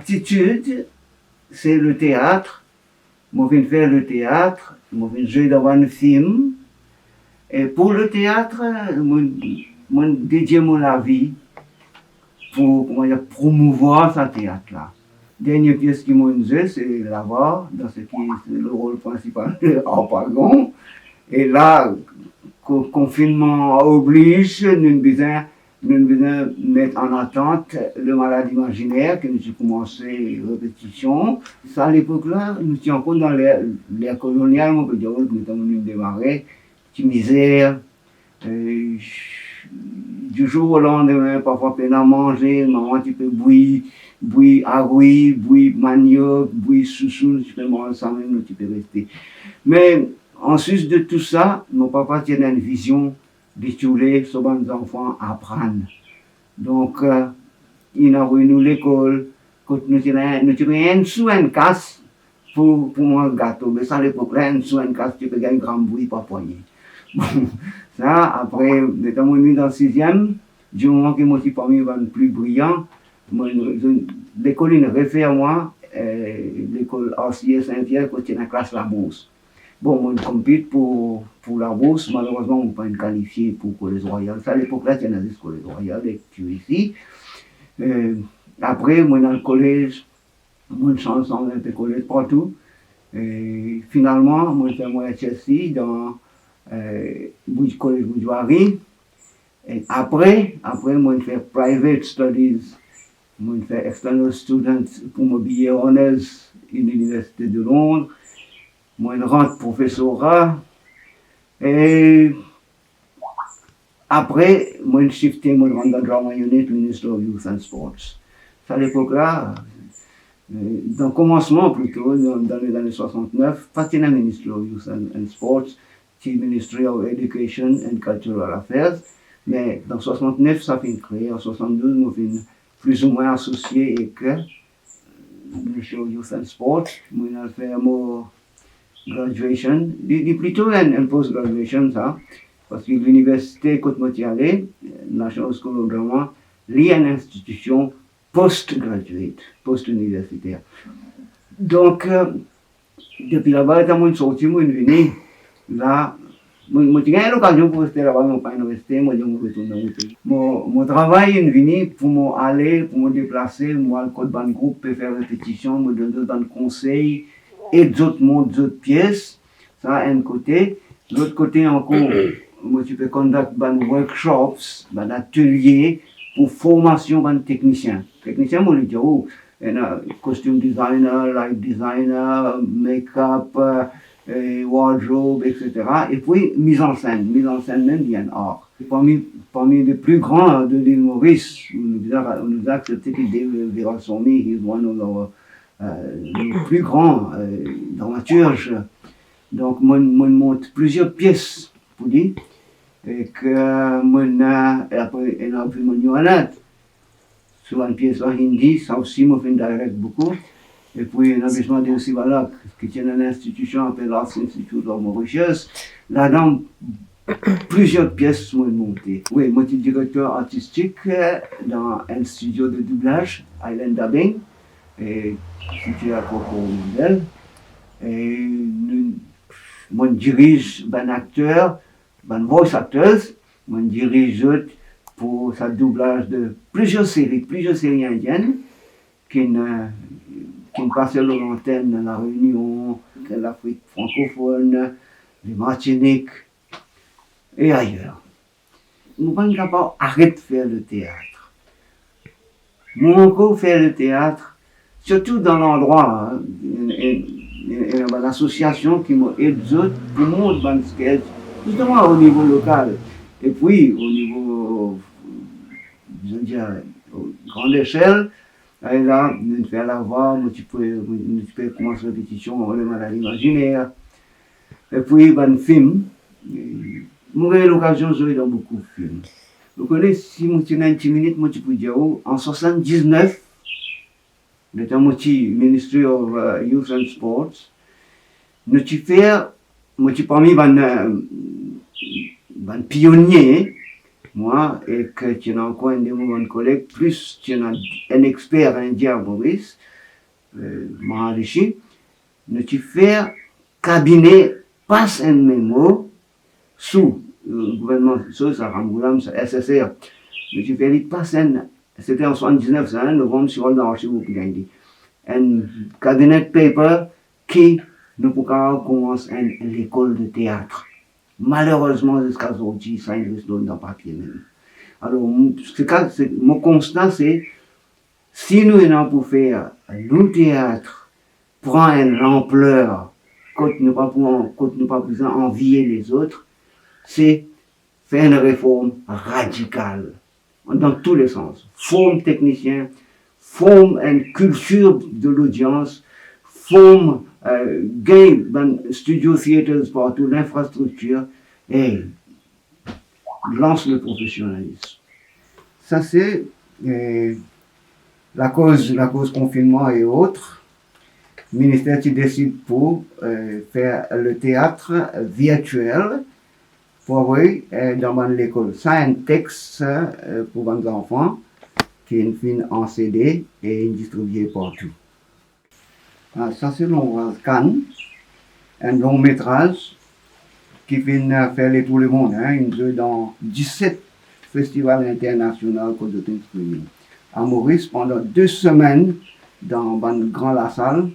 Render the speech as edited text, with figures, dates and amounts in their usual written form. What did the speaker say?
aptitude, c'est le théâtre. Moi, je viens faire le théâtre, moi, je viens jouer dans un film. Et pour le théâtre, je dédie mon vie pour promouvoir ce théâtre-là. Dernière pièce qui m'a joué, c'est là-bas, dans ce qui est le rôle principal de Harpagon. Et là, confinement oblige, nous devons mettre en attente le malade imaginaire que nous avons commencé répétition. Ça, à l'époque-là, nous étions encore dans l'ère coloniale, on peut dire que nous avons démarré, petite misère. Du jour au lendemain, parfois peine à manger, maman, tu peux bouillir agouille, bouillir manioc, bouillir soussou, tu peux manger ça même, tu peux rester. Mais en sus de tout ça, mon papa tenait une vision de tous les enfants apprendre. Donc, il a envoyé nous l'école, nous avons un sou, un casse pour mon gâteau. Mais ça, à l'époque-là, un sou, un casse, tu peux gagner un grand bruit par poignée. Bon, ça, après, étant venu dans le 6e, du moment que moi, je suis parmi les plus brillants, l'école, il réfère moi, l'école RCA Saint-Pierre, quand il y a la classe La Bourse. Bon, moi, je compite pour La Bourse, malheureusement, on ne peut pas me qualifier pour Collège Royal. Ça, à l'époque-là, il y en a des Collège Royal, et tu ici. Après, moi, dans le collège, moi, je change un peu collège partout. Et finalement, moi, je fais moi à Chelsea, dans collège Bourgeoisie. Et après, moi, je fais private studies. Moi, je fais external student pour mon billet honors à l'Université de Londres. Moi, je rentre professorat. Et après, moi, je shifté, moi, je rentre dans le drama unit, Ministry of Youth and Sports. À l'époque-là, dans le commencement plutôt, dans les années 69, pas de Ministry of Youth and Sports, c'est Ministry of Education and Cultural Affairs. Mais dans 69, ça fait créé. En 72, moi, je suis plus ou moins associé avec Ministry of Youth and Sports. Moi, j'ai fait mon graduation, plutôt une post-graduation, ça. Parce que l'université, quand je suis allé, National School of Drama, il y a une institution post-graduate, post-universitaire. Donc, depuis là-bas, quand je suis sorti, je suis venu, là, je n'ai pas eu l'occasion pour rester là-bas, je n'ai pas resté, je suis retourné dans mon pays. Mon travail est venu pour aller, pour me déplacer, moi, le code ban groupe, pour faire répétition, me donner d'autres conseils, et d'autres pièces, ça, un côté. L'autre côté encore, moi, tu peux conduire des workshops, des ateliers pour formation des techniciens. Techniciens, moi, je dis, oh, costume designer, light designer, make-up, wardrobe, etc. Et puis, mise en scène même, il y a un art. Parmi les plus grands de l'île Maurice, on nous a accepté que David Virassomi, il est un des plus grands dramaturges. Donc, moi, monte plusieurs pièces pour dire, et que moi, après, il y a un peu de sur une pièce en hindi, ça aussi, moi, fait direct beaucoup. Et puis, un établissement de Sivalak, qui est une institution appelée l'Arts Institute of Mauritius. Là-dedans, plusieurs pièces sont montées. Oui, moi, je suis directeur artistique dans un studio de doublage, Island Dubbing, situé à Coco-Mondel. Et moi, je dirige un acteur, un voice actors, moi, je dirige pour sa doublage de plusieurs séries indiennes qui passent sur l'antenne dans la Réunion, l'Afrique francophone, les Martiniques et ailleurs. Nous ne sommes pas capables d'arrêter de faire le théâtre. Nous encore faire le théâtre, surtout dans l'endroit, il y a une association qui m'aide pour monter un sketch, justement au niveau local. Et puis, au niveau, je veux dire, grande échelle, et là, nous faisons la voix, nous pouvons commencer la répétition, le malade imaginaire. Et puis, un film. Nous avons eu l'occasion de jouer dans beaucoup de films. Vous connaissez, si vous avez 10 minutes, je peux dire, en 79, nous avons Ministry of Youth and Sports. Nous avons parmi les pionniers, moi, et que tu as encore un de mes collègues, plus tu as un expert indien, Maurice. Maharishi, nous tu faire cabinet passe un mémo sous le gouvernement, sous Saramoulam, SSR. Nous tu faire passe un, c'était en 79, ça, novembre, sur le archive, un cabinet paper qui nous pouvons commencer l'école de théâtre. Malheureusement, jusqu'à aujourd'hui, ça existe dans le papier même. Alors, mon constat, c'est si nous venons pour faire le théâtre, prend une ampleur, quand nous ne pas besoin envier les autres, c'est faire une réforme radicale, dans tous les sens. Forme technicien, forme une culture de l'audience, forme gain dans studio theaters partout, l'infrastructure, et lance le professionnalisme. Ça, c'est la cause confinement et autres. Le ministère qui décide pour faire le théâtre virtuel pour envoyer dans l'école. Ça, un texte pour les enfants qui est en CD et distribué partout. Ça, c'est l'Ouvrasse Cannes, un long métrage qui vient faire pour le monde. Il joue dans 17 festivals internationaux de streaming. À Maurice, pendant 2 semaines, dans une grande salle,